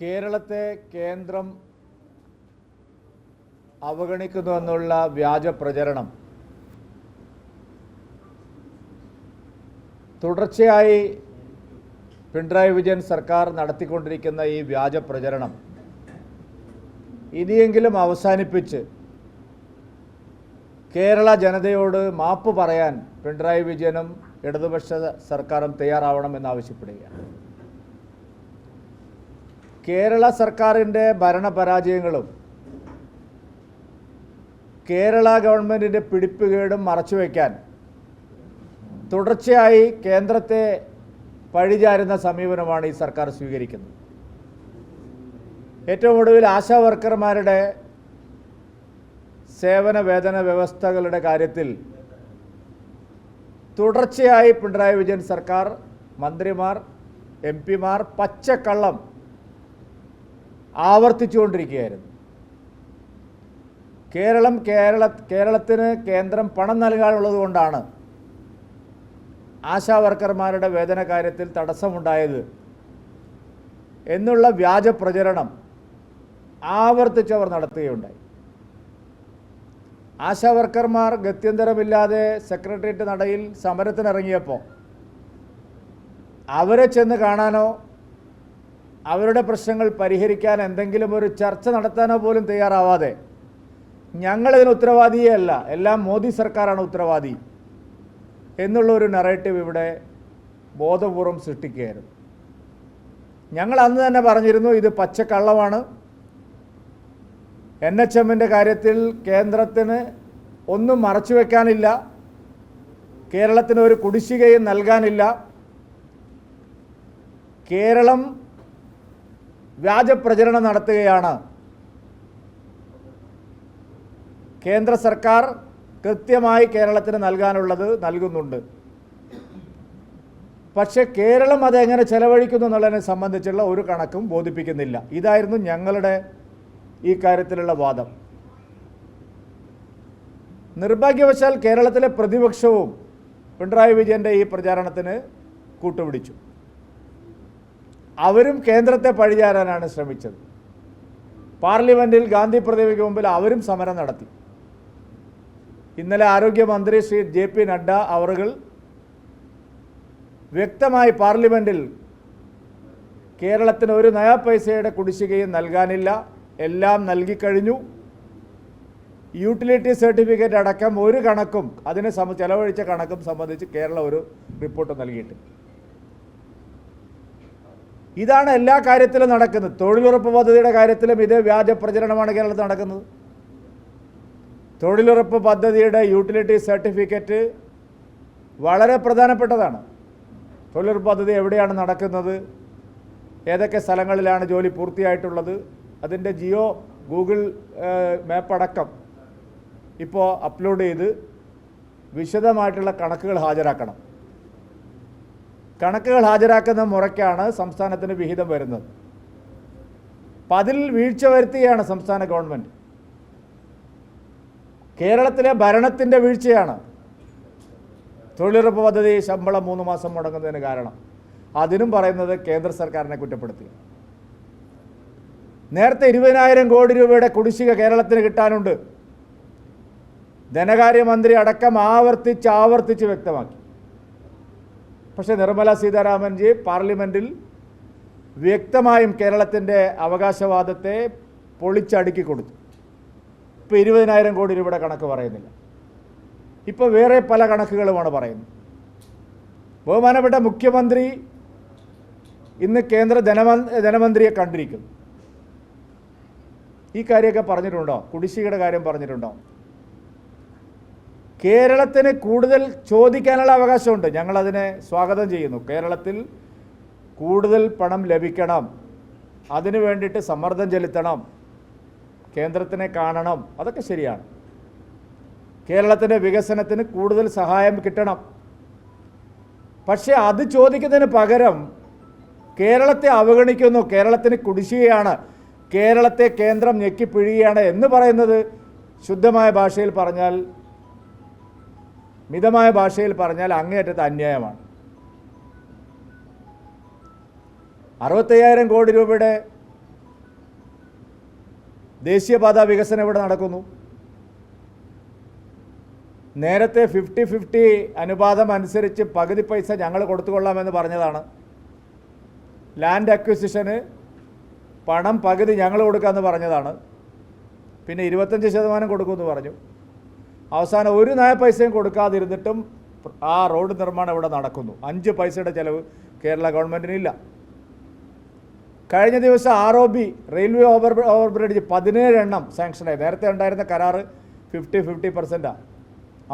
കേരളത്തെ കേന്ദ്രം അവഗണിക്കുന്നുവെന്നുള്ള വ്യാജ പ്രചരണം തുടർച്ചയായി പിണറായി വിജയൻ സർക്കാർ നടത്തിക്കൊണ്ടിരിക്കുന്ന ഈ വ്യാജ പ്രചരണം ഇനിയെങ്കിലും അവസാനിപ്പിച്ച് കേരള ജനതയോട് മാപ്പ് പറയാൻ പിണറായി വിജയനും ഇടതുപക്ഷ സർക്കാരും തയ്യാറാവണമെന്നാവശ്യപ്പെടുകയാണ്. കേരള സർക്കാരിൻ്റെ ഭരണപരാജയങ്ങളും കേരള ഗവൺമെൻറ്റിൻ്റെ പിടിപ്പുകേടും മറച്ചുവെക്കാൻ തുടർച്ചയായി കേന്ദ്രത്തെ പഴിചാരുന്ന സമീപനമാണ് ഈ സർക്കാർ സ്വീകരിക്കുന്നത്. ഏറ്റവും ഒടുവിൽ ആശാ വർക്കർമാരുടെ സേവന വേതന വ്യവസ്ഥകളുടെ കാര്യത്തിൽ തുടർച്ചയായി പിണറായി വിജയൻ സർക്കാർ, മന്ത്രിമാർ, MP-മാർ പച്ചക്കള്ളം ആവർത്തിച്ചുകൊണ്ടിരിക്കുകയായിരുന്നു. കേരളത്തിന് കേന്ദ്രം പണം നൽകാനുള്ളത് കൊണ്ടാണ് ആശാ വർക്കർമാരുടെ വേതന കാര്യത്തിൽ തടസ്സമുണ്ടായത് എന്നുള്ള വ്യാജ പ്രചരണം ആവർത്തിച്ചവർ നടത്തുകയുണ്ടായി. ആശാ വർക്കർമാർ ഗത്യന്തരമില്ലാതെ സെക്രട്ടേറിയറ്റ് നടയിൽ സമരത്തിനിറങ്ങിയപ്പോൾ അവരെ ചെന്ന് കാണാനോ അവരുടെ പ്രശ്നങ്ങൾ പരിഹരിക്കാൻ എന്തെങ്കിലും ഒരു ചർച്ച നടത്താനോ പോലും തയ്യാറാവാതെ ഞങ്ങളിതിന് ഉത്തരവാദിയേ അല്ല, എല്ലാം മോദി സർക്കാരാണ് ഉത്തരവാദി എന്നുള്ളൊരു നറേറ്റീവ് ഇവിടെ ബോധപൂർവം സൃഷ്ടിക്കുകയായിരുന്നു. ഞങ്ങൾ അന്ന് തന്നെ പറഞ്ഞിരുന്നു, ഇത് പച്ചക്കള്ളമാണ്. NHMൻ്റെ കാര്യത്തിൽ കേന്ദ്രത്തിന് ഒന്നും മറച്ചു വയ്ക്കാനില്ല, കേരളത്തിന് ഒരു കുടിശ്ശികയും നൽകാനില്ല. കേരളം വ്യാജപ്രചരണം നടത്തുകയാണ്. കേന്ദ്ര സർക്കാർ കൃത്യമായി കേരളത്തിന് നൽകാനുള്ളത് നൽകുന്നുണ്ട്. പക്ഷേ കേരളം അതെങ്ങനെ ചെലവഴിക്കുന്നു എന്നുള്ളതിനെ സംബന്ധിച്ചുള്ള ഒരു കണക്കും ബോധിപ്പിക്കുന്നില്ല. ഇതായിരുന്നു ഞങ്ങളുടെ ഈ കാര്യത്തിലുള്ള വാദം. നിർഭാഗ്യവശാൽ കേരളത്തിലെ പ്രതിപക്ഷവും പിണറായി വിജയൻ്റെ ഈ പ്രചാരണത്തിന് കൂട്ടുപിടിച്ചു. അവരും കേന്ദ്രത്തെ പഴിചാരാനാണ് ശ്രമിച്ചത്. പാർലമെൻറ്റിൽ ഗാന്ധി പ്രതിമയ്ക്ക് മുമ്പിൽ അവരും സമരം നടത്തി. ഇന്നലെ ആരോഗ്യമന്ത്രി ശ്രീ JP നഡ്ഡ അവറുകൾ വ്യക്തമായി പാർലമെൻറ്റിൽ കേരളത്തിന് ഒരു നയാ പൈസയുടെ കുടിശ്ശികയും നൽകാനില്ല, എല്ലാം നൽകിക്കഴിഞ്ഞു, യൂട്ടിലിറ്റി സർട്ടിഫിക്കറ്റ് അടക്കം ഒരു കണക്കും അതിന് ചെലവഴിച്ച കണക്കും സംബന്ധിച്ച് കേരളം ഒരു റിപ്പോർട്ട് നൽകിയിട്ടുണ്ട്. ഇതാണ് എല്ലാ കാര്യത്തിലും നടക്കുന്നത്. തൊഴിലുറപ്പ് പദ്ധതിയുടെ കാര്യത്തിലും ഇതേ വ്യാജ പ്രചരണമാണ് കേരളത്തിൽ നടക്കുന്നത്. തൊഴിലുറപ്പ് പദ്ധതിയുടെ യൂട്ടിലിറ്റി സർട്ടിഫിക്കറ്റ് വളരെ പ്രധാനപ്പെട്ടതാണ്. തൊഴിലുറപ്പ് പദ്ധതി എവിടെയാണ് നടക്കുന്നത്, ഏതൊക്കെ സ്ഥലങ്ങളിലാണ് ജോലി പൂർത്തിയായിട്ടുള്ളത്, അതിൻ്റെ ജിയോ ഗൂഗിൾ മാപ്പ് അടക്കം ഇപ്പോൾ അപ്ലോഡ് ചെയ്ത് വിശദമായിട്ടുള്ള കണക്കുകൾ ഹാജരാക്കണം. കണക്കുകൾ ഹാജരാക്കുന്ന മുറയ്ക്കാണ് സംസ്ഥാനത്തിന് വിഹിതം വരുന്നത്. അപ്പം അതിൽ വീഴ്ച വരുത്തുകയാണ് സംസ്ഥാന ഗവൺമെൻറ്. കേരളത്തിലെ ഭരണത്തിൻ്റെ വീഴ്ചയാണ് തൊഴിലുറപ്പ് പദ്ധതി ശമ്പളം 3 മാസം മുടങ്ങുന്നതിന് കാരണം. അതിനും പറയുന്നത് കേന്ദ്ര സർക്കാരിനെ കുറ്റപ്പെടുത്തി. നേരത്തെ 20,000 കോടി രൂപയുടെ കുടിശ്ശിക കേരളത്തിന് കിട്ടാനുണ്ട്. ധനകാര്യമന്ത്രി അടക്കം ആവർത്തിച്ച് വ്യക്തമാക്കി. പക്ഷേ നിർമ്മല സീതാരാമൻജി പാർലമെൻറ്റിൽ വ്യക്തമായും കേരളത്തിൻ്റെ അവകാശവാദത്തെ പൊളിച്ചടുക്കി കൊടുത്തു. ഇപ്പോൾ 20,000 കോടി രൂപയുടെ കണക്ക് പറയുന്നില്ല, ഇപ്പോൾ വേറെ പല കണക്കുകളുമാണ് പറയുന്നത്. ബഹുമാനപ്പെട്ട മുഖ്യമന്ത്രി ഇന്ന് കേന്ദ്ര ധനമന്ത്രിയെ കണ്ടിരിക്കുന്നു. ഈ കാര്യമൊക്കെ പറഞ്ഞിട്ടുണ്ടോ? കുടിശ്ശികയുടെ കാര്യം പറഞ്ഞിട്ടുണ്ടോ? കേരളത്തിന് കൂടുതൽ ചോദിക്കാനുള്ള അവകാശമുണ്ട്, ഞങ്ങളതിനെ സ്വാഗതം ചെയ്യുന്നു. കേരളത്തിൽ കൂടുതൽ പണം ലഭിക്കണം, അതിനു വേണ്ടിയിട്ട് സമ്മർദ്ദം ചെലുത്തണം, കേന്ദ്രത്തിനെ കാണണം, അതൊക്കെ ശരിയാണ്. കേരളത്തിൻ്റെ വികസനത്തിന് കൂടുതൽ സഹായം കിട്ടണം. പക്ഷേ അത് ചോദിക്കുന്നതിന് പകരം കേരളത്തെ അവഗണിക്കുന്നു, കേരളത്തിന് കുടിശ്ശികയാണ്, കേരളത്തെ കേന്ദ്രം ഞെക്കിപ്പിഴിയുകയാണ് എന്ന് പറയുന്നത് ശുദ്ധമായ ഭാഷയിൽ പറഞ്ഞാൽ, മിതമായ ഭാഷയിൽ പറഞ്ഞാൽ അങ്ങേയറ്റത്തെ അന്യായമാണ്. 65,000 കോടി രൂപയുടെ ദേശീയപാത വികസനം ഇവിടെ നടക്കുന്നു. നേരത്തെ 50-50 അനുപാതം അനുസരിച്ച് പകുതി പൈസ ഞങ്ങൾ കൊടുത്തുകൊള്ളാമെന്ന് പറഞ്ഞതാണ്. ലാൻഡ് അക്വിസിഷന് പണം പകുതി ഞങ്ങൾ കൊടുക്കാമെന്ന് പറഞ്ഞതാണ്. പിന്നെ 25% കൊടുക്കുമെന്ന് പറഞ്ഞു. അവസാനം ഒരു നയ പൈസയും കൊടുക്കാതിരുന്നിട്ടും ആ റോഡ് നിർമ്മാണം ഇവിടെ നടക്കുന്നു. 5 പൈസയുടെ ചിലവ് കേരള ഗവൺമെൻറ്റിനില്ല. കഴിഞ്ഞ ദിവസം ROB റെയിൽവേ ഓവർ ബ്രിഡ്ജ് 17 എണ്ണം സാങ്ഷനായി. നേരത്തെ ഉണ്ടായിരുന്ന കരാറ് 50-50%.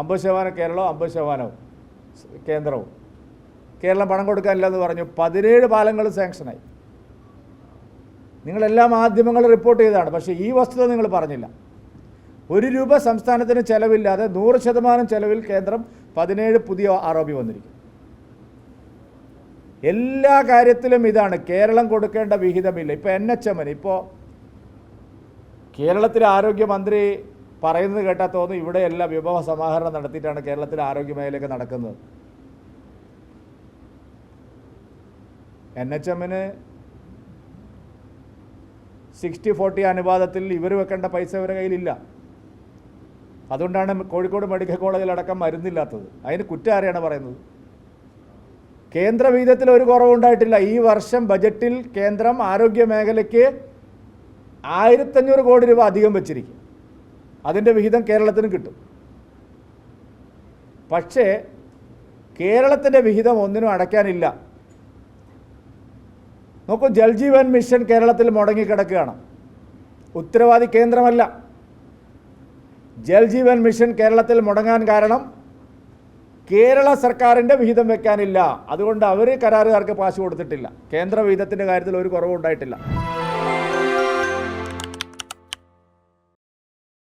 50% കേരളവും 50% കേന്ദ്രവും. കേരളം പണം കൊടുക്കാനില്ലെന്ന് പറഞ്ഞു. 17 പാലങ്ങൾ സാങ്ഷനായി. നിങ്ങളെല്ലാ മാധ്യമങ്ങളും റിപ്പോർട്ട് ചെയ്തതാണ്. പക്ഷേ ഈ വസ്തുത നിങ്ങൾ പറഞ്ഞില്ല. 1 രൂപ സംസ്ഥാനത്തിന് ചിലവില്ലാതെ 100% ചിലവിൽ കേന്ദ്രം 17 പുതിയ ROB വന്നിരിക്കും. എല്ലാ കാര്യത്തിലും ഇതാണ്. കേരളം കൊടുക്കേണ്ട വിഹിതമില്ല. ഇപ്പോൾ NHM ഇപ്പോൾ കേരളത്തിലെ ആരോഗ്യമന്ത്രി പറയുന്നത് കേട്ടാൽ തോന്നുന്നു ഇവിടെ എല്ലാം വിഭവ സമാഹരണം നടത്തിയിട്ടാണ് കേരളത്തിലെ ആരോഗ്യ മേഖലയൊക്കെ നടക്കുന്നത്. NHM 60-40 അനുപാതത്തിൽ ഇവർ വെക്കേണ്ട പൈസ ഇവരുടെ കയ്യിലില്ല. അതുകൊണ്ടാണ് കോഴിക്കോട് മെഡിക്കൽ കോളേജിലടക്കം മരുന്നില്ലാത്തത്. അതിന് കുറ്റം ആരെയാണ് പറയുന്നത്? കേന്ദ്ര വിഹിതത്തിൽ ഒരു കുറവുണ്ടായിട്ടില്ല. ഈ വർഷം ബജറ്റിൽ കേന്ദ്രം ആരോഗ്യ മേഖലയ്ക്ക് 1500 കോടി രൂപ അധികം വെച്ചിരിക്കും. അതിൻ്റെ വിഹിതം കേരളത്തിന് കിട്ടും. പക്ഷേ കേരളത്തിൻ്റെ വിഹിതം ഒന്നിനും അടയ്ക്കാനില്ല. നോക്കൂ, ജൽജീവൻ മിഷൻ കേരളത്തിൽ മുടങ്ങിക്കിടക്കുകയാണ്. ഉത്തരവാദി കേന്ദ്രമല്ല. ജൽജീവൻ മിഷൻ കേരളത്തിൽ മുടങ്ങാൻ കാരണം കേരള സർക്കാരിൻ്റെ വിഹിതം വെക്കാനില്ല. അതുകൊണ്ട് അവർ കരാറുകാർക്ക് കാശ് കൊടുത്തിട്ടില്ല. കേന്ദ്ര വിഹിതത്തിൻ്റെ കാര്യത്തിൽ ഒരു കുറവും ഉണ്ടായിട്ടില്ല.